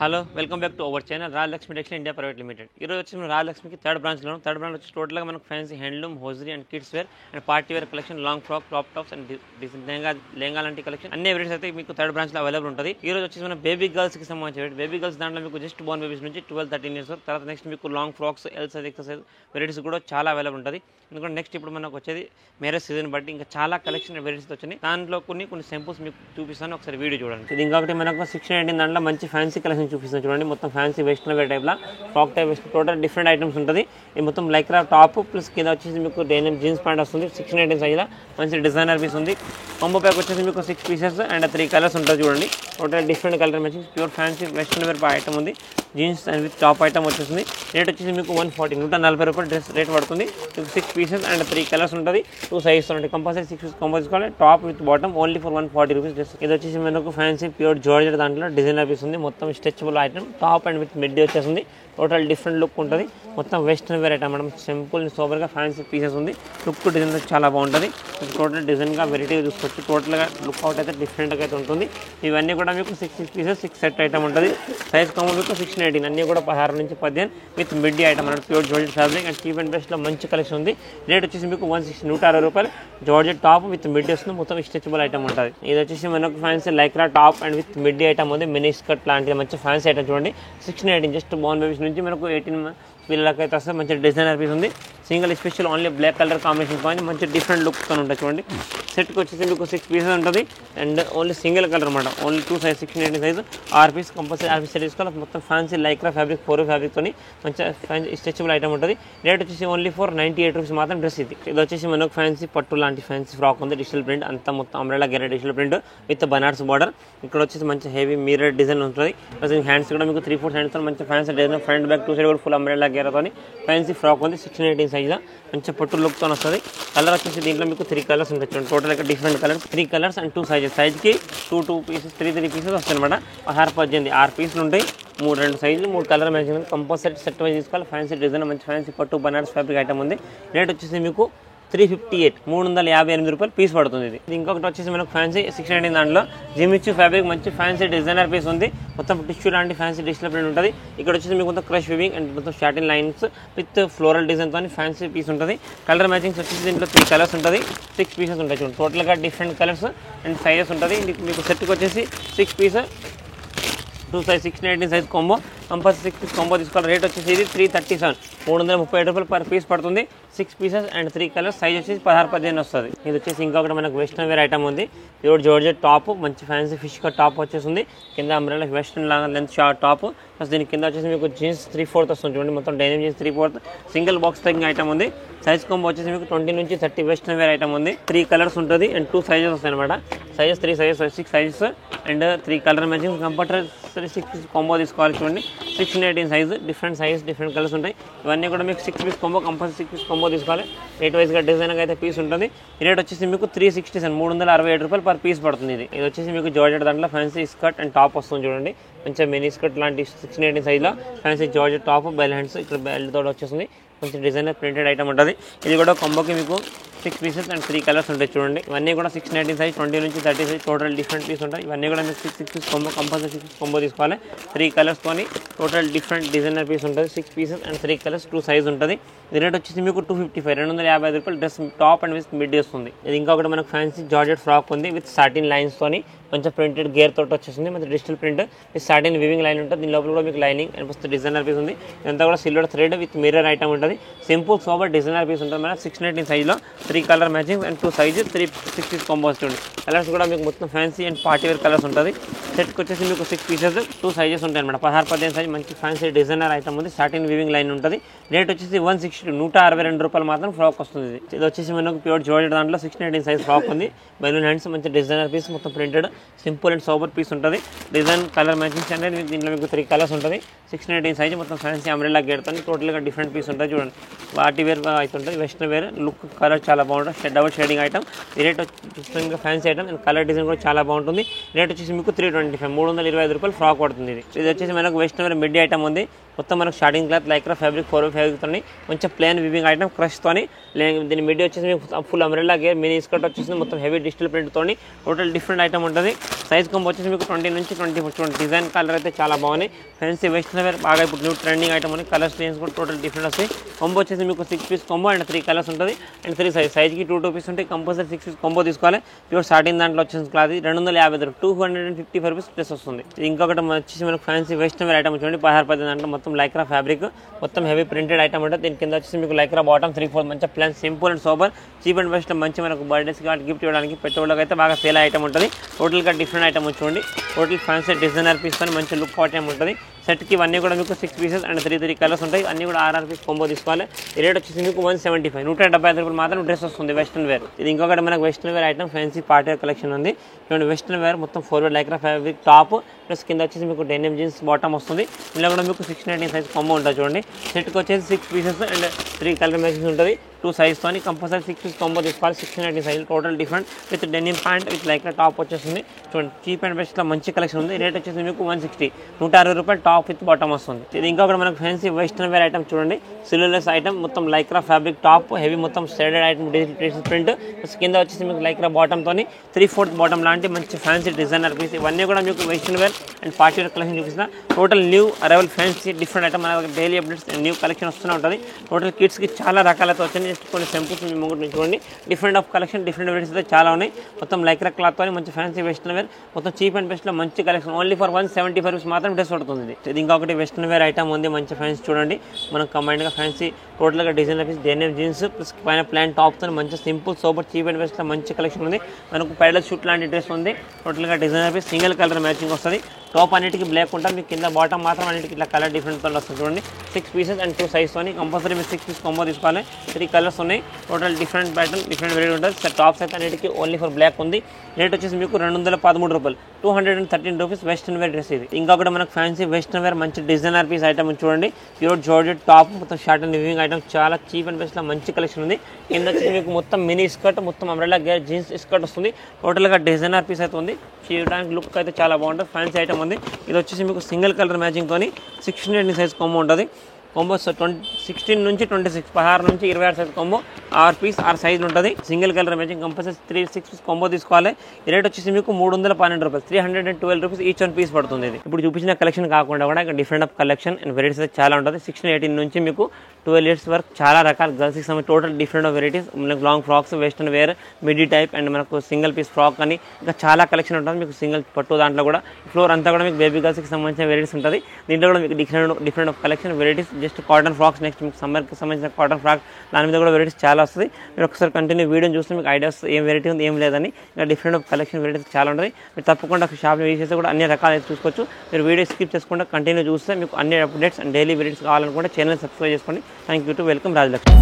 Hello welcome back to our channel royal Lakshmi textile India private limited. ఈరోజు వచ్చి మనం royal లక్ష్మికి థర్డ్ బ్రాంచ్ వచ్చి టోటల్గా మనకు fancy handloom, hosiery and kids wear and party wear collection, long frock, crop tops and lehenga లాంటి collection అన్ని varieties అయితే మీకు థర్డ్ బ్రాంచ్లో అవైలబుల్ ఉంటుంది. ఈ రోజు వచ్చేసి మన బేబీ గర్ల్స్కి సంబంధించి బేబీ గర్ల్స్ దాంట్లో మీకు జస్ట్ బోర్న్ బేబీస్ నుంచి 12-13 ఇయర్స్ వరకు, తర్వాత నెక్స్ట్ మీకు లాంగ్ ఫ్రాక్స్, ఎల్ సైజ్, ఎక్సైజ్ వెరైటీస్ కూడా చాలా అవైలబుల్ ఉంటుంది. ఎందుకంటే నెక్స్ట్ ఇప్పుడు మనకు వచ్చేది మ్యారేజ్ సీజన్ బట్టి ఇంకా చాలా కలెక్షన్ వెరైటీస్ వచ్చినాయి. దాంట్లో కొన్ని సింపుల్స్ మీకు చూపిస్తాను, ఒకసారి వీడియో చూడండి. ఇది ఇంకొకటి మనకు 619 దాంట్లో మంచి ఫ్యాన్సీ కలెక్షన్ చూపిస్తాను చూడండి. మొత్తం ఫ్యాన్సీ వెస్టర్న్ వేర్ టైప్లో frock type waste total different items ఉంటుంది. ఇది మొత్తం లైక్రా టాప్ ప్లస్ కింద వచ్చేసి మీకు డెనిమ్ జీన్స్ ప్యాంట్ వస్తుంది. 619 సైజ్లో మంచి డిజైనర్ పీస్ ఉంది. కాంబో ప్యాక్ వచ్చేసి మీకు 6 పీసెస్ అండ్ 3 కలర్స్ ఉంటుంది చూడండి. Total different colour matching pure fancy western wear item ఉంది. Jeans and with top item వచ్చేసింది. రేట్ వచ్చేసి మీకు 140 రూపాయలు డ్రెస్ రేట్ పడుతుంది. 6 పీసెస్ అండ్ 3 కలర్స్ ఉంటుంది. 2 సైజెస్ ఉంటాయి. కంపల్సరీ 6 పీస్ కాంబో తీసుకోవాలి. Top with bottom only for 140 rupees dress. ఇది వచ్చేసి మనకు ఫ్యాన్సీ ప్యూర్ జార్జెట్ దాంట్లో డిజైనర్ పీస్ ఉంది. మొత్తం stretchable item, top and with middy వచ్చేసింది. టోటల్ డిఫరెంట్ లుక్ ఉంటుంది. మొత్తం western wear item madam. Simple సోబర్గా ఫ్యాన్సీ పీసెస్ ఉంది. లుక్ డిజైన్ చాలా బాగుంటుంది. టోటల్ డిజైన్గా వెరైటీ చూసుకోవచ్చు. టోటల్గా లుక్ అవుట్ అయితే డిఫరెంట్గా అయితే ఉంటుంది. ఇవన్నీ కూడా మీకు 6 పీసెస్ 6 సెట్ ఐటమ్ ఉంటుంది. సైజ్ కాంబో మీకు 619 అన్నీ కూడా 16 నుంచి 15 విత్ మిడ్డీ ఐటమ్ అన్నట్టు pure georgette fabric and cheap and బెస్ట్లో మంచి కలెక్షన్ ఉంది. రేట్ వచ్చేసి మీకు 160 రూపాయలు. జార్జెట్ టాప్ విత్ మిడ్డీ వస్తుంది. మొత్తం స్ట్రెచబుల్ ఐటమ్ ఉంటుంది. ఇది వచ్చేసి మనకు fancy Lycra top and with middy item ఉంది. మినీ స్కర్ట్ లాంటి మంచి ఫ్యాన్సీ ఐటమ్ చూడండి. 619 జస్ట్ బోర్న్ బేబీస్ నుంచి మనకు 18 పిల్లలకి అయితే వస్తే మంచి డిజైనర్ పీస్ ఉంది. Single special only black colour combination point మంచి డిఫరెంట్ లుక్తో ఉంటుంది చూడండి. సెట్కి వచ్చేసి మీకు 6 పీసెస్ ఉంటుంది అండ్ ఓన్లీ సింగిల్ కలర్ అనమాట. Only 2 size 619 size 6 piece compulsory 6 piece set తీసుకోవాలి. మొత్తం ఫ్యాన్సీ లైక్రా ఫ్యాబ్రిక్ 4 ఫ్యాబ్రిక్తో మంచి స్ట్రెచబుల్ ఐటమ్ ఉంటుంది. రేట్ వచ్చేసి ఓన్లీ ఫర్ 98 రూపీస్ మాత్రం డ్రెస్. ఇది వచ్చేసి మనకు ఫ్యాన్సీ పట్టు లాంటి ఫ్యాన్సీ ఫ్రాక్ ఉంది. డిజిటల్ ప్రింట్ అంతా మొత్తం అంబ్రెలా గెరెట్ digital print with Banaras border. ఇక్కడ వచ్చేసి మంచి హెవీ మీరర్ డిజైన్ ఉంటుంది. ప్లస్ హ్యాండ్స్ కూడా మీకు 3-4 హ్యాండ్స్తో మంచి fancy design, front back 2 side కూడా ఫుల్ అంబ్రెలా గెరతో ఫ్యాన్సీ ఫ్రాక్ ఉంది. 619 సైజ్లో మంచి పట్టు లుక్తో వస్తుంది. కలర్ వచ్చేసి దీంట్లో మీకు 3 కలర్స్ ఉంటాయి చూడండి. టోటల్ ఇక్కడ different colours 3 colours and 2 sizes. సైజ్కి 2 పీసెస్ 3 పీసెస్ వస్తాయి అనమాట. 6 పీసులు ఉంటాయి. 2 సైజులు 3 colour matching compulsory set wise తీసుకోవాలి. ఫ్యాన్సీ డిజైన్ మంచి ఫ్యాన్సీ పట్టు బనారస్ ఫ్యాబ్రిక్ ఐటమ్ ఉంది. రేట్ వచ్చేసి మీకు 358 రూపాయలు పీస్ పడుతుంది. ఇది ఇంకొకటి వచ్చేసి మనకు ఫ్యాన్సీ 619 దాంట్లో జిమిచ్చు ఫ్యాబ్రిక్ మంచి ఫ్యాన్సీ డిజైనర్ పీస్ ఉంది. మొత్తం టిష్యూ లాంటి ఫ్యాన్సీ డిజిటల్ ప్రింట్ ఉంటుంది. ఇక్కడ వచ్చేసి మీకు మొత్తం క్రష్ వీవింగ్ అండ్ మొత్తం షాటిన్ లైన్స్ విత్ ఫ్లోరల్ డిజైన్తో ఫ్యాన్సీ పీస్ ఉంటుంది. కలర్ మ్యాచింగ్స్ వచ్చేసి దీంట్లో 3 కలర్స్ ఉంటుంది. 6 పీసెస్ ఉంటాయి చూడండి. టోటల్గా డిఫరెంట్ కలర్స్ అండ్ సైజెస్ ఉంటుంది. మీకు సెట్కి వచ్చేసి 6 piece 2 size 619 size combo compulsory 6 piece combo తీసుకోవాలి. రేట్ వచ్చేసి ఇది 337 రూపాయలు పర్ పీస్ పడుతుంది. 6 పీసెస్ అండ్ 3 కలర్స్. సైజ్ వచ్చేసి 16-15 వస్తుంది. ఇది వచ్చేసి ఇంకొకటి మనకు వెస్టర్న్ వేర్ ఐటమ్ ఉంది. ప్యూర్ జార్జెట్ టాప్ మంచి ఫ్యాన్సీ ఫిష్ కట్ టాప్ వచ్చేసింది. కింద అంబ్రెలా వెస్టర్న్ లాగా లెంత్ షార్ట్ టాప్ ప్లస్ దీని కింద వచ్చేసి మీకు జీన్స్ 3/4 వస్తుంది చూడండి. మొత్తం denim jeans 3/4 single box packing item ఉంది. సైజ్ కాంబో వచ్చేసి మీకు 20 నుంచి 30 వెస్టర్న్ వేర్ ఐటమ్ ఉంది. 3 కలర్స్ ఉంటుంది అండ్ 2 సైజెస్ వస్తాయి అనమాట. Sizes 3 sizes 6 sizes and 3 colour matching compulsory 6 combo తీసుకోవాలి చూడండి. 619 size different size different colours ఉంటాయి. ఇవన్నీ కూడా మీకు 6 piece combo compulsory 6 piece combo తీసుకోవాలి. రేట్ వైజ్గా డిజైన్గా అయితే పీస్ ఉంటుంది. ఈ రేట్ వచ్చేసి మీకు 367 రూపాయలు పర్ పీస్ పడుతుంది. ఇది వచ్చేసి మీకు జార్జెట్ దాంట్లో ఫ్యాన్సీ స్కర్ట్ అండ్ టాప్ వస్తుంది చూడండి. మంచిగా మినీ స్కర్ట్ లాంటి 619 సైజ్లో fancy georgette top bell hands ఇక్కడ బెల్ట్ తోటి వచ్చేస్తుంది. కొంచెం డిజైనర్ ప్రింటెడ్ ఐటమ్ ఉంటుంది. ఇది కూడా కాంబోకి మీకు 6 పీసెస్ అండ్ 3 కలర్స్ ఉంటాయి చూడండి. ఇవన్నీ కూడా 619 సైజ్ 20 నుంచి 30 సైజ్ టోటల్ డిఫరెంట్ పీస్ ఉంటాయి. ఇవన్నీ కూడా మీకు 6 piece combo compulsory 6 piece combo తీసుకోవాలి. 3 కలర్స్తోని టోటల్ డిఫరెంట్ డిజైనర్ పీస్ ఉంటుంది. 6 పీసెస్ అండ్ 3 కలర్స్ 2 సైజ్ ఉంటుంది. ఇది రేట్ వచ్చేసి మీకు 255 రూపాయలు dress top and with mid వస్తుంది. ఇది ఇంకొకటి మనకు ఫ్యాన్సీ జార్జెట్ ఫ్రాక్ ఉంది విత్ సాటిన్ లైన్స్తోని మంచి ప్రింటెడ్ గేర్ తోటి వచ్చేసింది. మంచి digital print with satin weaving line ఉంటుంది. దీని లోపల కూడా మీకు lining and first designer piece ఉంది. ఇదంతా కూడా silver thread with mirror item ఉంటుంది. సింపుల్ సోబర్ డిజైనర్ పీస్ ఉంటుంది. మన 619 సైజ్లో 3 colour matching and 2 size 6 piece combos చూడండి. కలర్స్ కూడా మీకు మొత్తం fancy and party wear colours ఉంటుంది. సెట్కి వచ్చేసి మీకు 6 పీసెస్ 2 సైజెస్ ఉంటాయి అనమాట. 16-15 సైజ్ మంచి ఫ్యాన్సీ డిజైనర్ ఐటమ్ ఉంది. సాటిన్ వివింగ్ లైన్ ఉంటుంది. రేట్ వచ్చేసి 162 రూపాయలు మాత్రం ఫ్రాక్ వస్తుంది. ఇది వచ్చేసి మనకు ప్యూర్ జార్జెట్ దాంట్లో 619 సైజ్ ఫ్రాక్ ఉంది. బెలూన్ హ్యాండ్స్ మంచి డిజైనర్ పీస్ మొత్తం printed simple and sober piece ఉంటుంది. డిజైన్ కలర్ మ్యాచింగ్స్ అనేది దీంట్లో మీకు 3 కలర్స్ ఉంటుంది. 619 సైజ్ మొత్తం ఫ్యాన్సీ అంబ్రెలా గేర్తో టోటల్గా డిఫరెంట్ పీస్ ఉంటుంది చూడండి. పార్టీ వేర్ అవుతుంటుంది. వెస్టర్న్ వేర్ లుక్ కలర్ చాలా చాలా బాగుంటుంది. Double shading item. ఈ రేట్ వచ్చి fancy item and colour design కూడా చాలా బాగుంటుంది. రేట్ వచ్చేసి మీకు 325 325 రూపాయలు ఫ్రాక్ పడుతుంది. ఇది వచ్చేసి మనకు వెస్టర్న్ వేర్ మిడ్ ఐటమ్ ఉంది. మొత్తం మనకు స్టార్టింగ్ క్లాత్ లైక్రా ఫ్యాబ్రిక్ 4 ఫ్యాబ్రిక్తో కొంచెం ప్లేన్ వివింగ్ ఐటమ్ క్రష్తోని. దీని మిడ్ వచ్చేసి మీకు ఫుల్ అంబ్రెల్లా గేర్ మినీ స్కర్ట్ వచ్చేసి మొత్తం హెవీ డిజిటల్ ప్రింట్తో టోటల్ డిఫరెంట్ ఐటమ్ ఉంటుంది. సైజ్ కంబో వచ్చేసి మీకు 20 నుంచి 24 డిజైన్ కలర్ అయితే చాలా బాగున్నాయి. ఫ్యాన్సీ వెస్టర్న్ వేర్ బాగా ఇప్పుడు న్యూ ట్రెండింగ్ ఐటమ్ ఉంది. కలర్స్ డిజైన్స్ కూడా టోటల్ డిఫరెంట్ వస్తాయి. కొంబో వచ్చేసి మీకు 6 పీస్ కొంబో అండ్ 3 కలర్స్ ఉంటుంది అండ్ 3 సైజ్కి 2 పీస్ ఉంటాయి. కంపల్సరీ 6 పీస్ కొంబో తీసుకోవాలి. ప్యూర్ స్టార్టింగ్ దాంట్లో వచ్చేసి క్లాత్ 250 255 రూపీస్ ప్లస్ వస్తుంది. ఇంకొకటి వచ్చేసి మనకు ఫ్యాన్సీ వెస్టర్న్ వేర్ ఐటమ్ చూడండి 16 దాంట్లో మొత్తం లైక్రా ఫ్యాబ్రిక్ మొత్తం హెవీ ప్రింటెడ్ ఐటమ్ ఉంటుంది. దీని కింద వచ్చేసి మీకు లైక్రా బాటమ్ 3/4 మంచిగా plan simple and sober cheap and best మంచి మనకు బర్త్డేస్ కాబట్టి గిఫ్ట్ ఇవ్వడానికి పెట్టుబడికి అయితే బాగా సేల్ ఐటమ్ ఉంటుంది. టోటల్గా డిఫరెంట్ ఐటమ్ చూడండి. టోటల్ ఫ్యాన్సీ డిజైనర్ పీస్ అని మంచి లుక్ ఐటమ్ ఉంటుంది. సెట్కి ఇవన్నీ కూడా మీకు 6 పీసెస్ అండ్ 3 కలర్స్ ఉంటాయి. అన్నీ కూడా 6 పీస్ కొంబో తీసుకోవాలి. ఈ రేట్ వచ్చేసి మీకు 175 175 రూపాయలు మాత్రం డ్రెస్ వస్తుంది వెస్టర్న్ వేర్. ఇది ఇంకొకటి మనకు western wear item fancy party wear collection ఉంది. చూడండి వెస్టర్న్ వేర్ మొత్తం 4 wear Lycra fabric top plus కింద వచ్చేసి మీకు డెనిమ్ జీన్స్ బాటమ్ వస్తుంది. ఇందులో కూడా మీకు 619 సైజ్ కొంబో ఉంటుంది చూడండి. సెట్కి వచ్చేసి 6 పీసెస్ అండ్ 3 కలర్ మ్యాచింగ్ ఉంటుంది. 2 సైజ్తో కంపల్సరీ 6 పీస్ కొంబో తీసుకోవాలి. 619 size total different with denim pant with Lycra top వచ్చేస్తుంది. చూడండి చీప్ అండ్ బెస్ట్లో మంచి కలెక్షన్ ఉంది. రేట్ వచ్చేసి మీకు 160 160 రూపాయలు టాప్ విత్ బాటమ్ వస్తుంది. ఇది ఇంకొకటి మనకు ఫ్యాన్సీ వెస్టర్న్ వేర్ ఐటమ్ చూడండి. సిల్వర్లెస్ ఐటమ్ మొత్తం లైక్రా ఫ్యాబ్రిక్ టాప్ హెవీ మొత్తం షేడెడ్ ఐటమ్ డిజిటల్ ప్రింట్ కింద వచ్చేసి మీకు లైక్రా బాటమ్తో 3/4 బాటమ్ లాంటి మంచి ఫ్యాన్సీ డిజైనర్ పీస్. ఇవన్నీ కూడా మీకు western wear and party wear collection చూపిస్తున్నా. Total new arrival fancy different item మన డైలీ అప్డేట్స్ న్యూ కలెక్షన్ వస్తూనే ఉంటుంది. టోటల్ కిడ్స్కి చాలా రకాలతో వచ్చింది. జస్ట్ కొన్ని సింపుల్స్ మీ ముందు చూడండి. Different of collection different varieties అయితే చాలా ఉన్నాయి. మొత్తం లైక్రా క్లాత్తో మంచి ఫ్యాన్సీ వెస్టర్న్ వేర్ మొత్తం చీప్ అండ్ బెస్ట్లో మంచి కలెక్షన్ ఓన్లీ ఫర్ 175 రూపీస్ మాత్రం డ్రెస్ పడుతుంది. ఇది ఇంకొకటి వెస్టర్న్ వేర్ ఐటమ్ ఉంది మంచి ఫ్యాన్సీ చూడండి. మనం కంబైన్డ్గా ఫ్యాన్సీ టోటల్గా design piece denim jeans plus పైన ప్లాన్ టాప్తో మంచి సింపుల్ సూపర్ చీప్ అండ్ బెస్ట్లో మంచి కలెక్షన్ ఉంది. మనకు పైడల్ షూట్ లాంటి డ్రెస్ ఉంది. టోటల్గా designer piece single colour matching వస్తుంది. టాప్ అన్నిటికీ బ్లాక్ ఉంటుంది. మీకు కింద బాటమ్ మాత్రం అన్నిటికీ ఇట్లా కలర్ డిఫరెంట్తో వస్తుంది చూడండి. 6 పీసెస్ అండ్ 2 సైజ్తో కంపల్సరీ మీరు 6 పీస్ కొంబో తీసుకోవాలి. 3 కలర్స్ ఉన్నాయి. Total different pattern different variety ఉంటుంది. సార్ టాప్స్ అయితే అన్నిటికీ ఓన్లీ ఫర్ బ్లాక్ ఉంది. రేట్ వచ్చేసి మీకు 213 రూపాయలు 213 రూపీస్ వెస్టర్న్ వేర్ డ్రెస్ ఇది. ఇంకొకటి మనకు ఫ్యాన్సీ వెస్టర్న్ వేర్ మంచి డిజైనర్ పీస్ ఐటమ్ చూడండి. ప్యూర్ జార్జెట్ టాప్ మొత్తం షార్ట్ అండ్ వివింగ్ ఐటమ్ చాలా చీప్ అండ్ బెస్ట్లో మంచి కలెక్షన్ ఉంది. కింద వచ్చి మీకు మొత్తం మినీ స్కర్ట్ మొత్తం అంబ్రెల్లా గేర్ జీన్స్ స్కర్ట్ వస్తుంది. టోటల్గా డిజైనర్ పీస్ అయితే ఉంది. చూడడానికి లుక్ అయితే చాలా బాగుంటుంది. ఫ్యాన్సీ ఐటమ్ ఉంది. ఇది వచ్చేసి మీకు సింగిల్ కలర్ మ్యాచింగ్తో 16 సైజ్ కొంబో ఉంటుంది. కొంబో 16 నుంచి 26 16 నుంచి 26 సైజ్ కొంబో 6 పీస్ 6 సైజులు ఉంటుంది. Single colour matching compulsory 6 piece combo తీసుకోవాలి. ఈ రేట్ వచ్చేసి మీకు 312 రూపాయలు 312 రూపీస్ ఈచ్ 1 పీస్ పడుతుంది. ఇది ఇప్పుడు చూపించిన కలెక్షన్ కాకుండా కూడా ఇక్కడ different of collection and varieties అయితే చాలా ఉంటుంది. 16 18 నుంచి మీకు 12 ఇయర్స్ వరకు చాలా రకాల గర్ల్స్కి సంబంధించి టోటల్ డిఫరెంట్ ఆఫ్ వెరైటీస్ మనకు long frocks western wear midi type and మనకు సింగిల్ పీస్ ఫ్రాక్ అని ఇంకా చాలా కలెక్షన్ ఉంటుంది. మీకు సింగిల్ పట్టు దాంట్లో కూడా ఫ్లోర్ అంతా కూడా మీకు బేబీ గర్ల్స్కి సంబంధించిన వెరైటీస్ ఉంటుంది. దీంట్లో కూడా మీకు different of collection varieties just cotton frocks next మీకు సమ్మర్కి సంబంధించిన కాటన్ ఫ్రాక్ దాని మీద కూడా వెరైటీస్ చాలా వస్తుంది. మీరు ఒకసారి కంటిన్యూ వీడియో చూస్తే మీకు ఐడియాస్ ఏం వెరైటీ ఉంది ఏం లేదని ఇంకా డిఫరెంట్ ఆఫ్ కలెక్షన్ వెరైటీస్ చాలా ఉంటుంది. మీరు తప్పకుండా షాప్ని యూజ్ చేస్తే కూడా అన్ని రకాలు చూసుకోవచ్చు. మీరు వీడియో స్కిప్ చేసుకుంటే కంటిన్యూ చూస్తే మీకు అన్ని అప్డేట్స్ అండ్ డైలీ వెరైటీస్ కావాలనుకుంటే ఛానల్ సబ్స్క్రైబ్ చేసుకోండి. Thank you to welcome Rajalakshmi.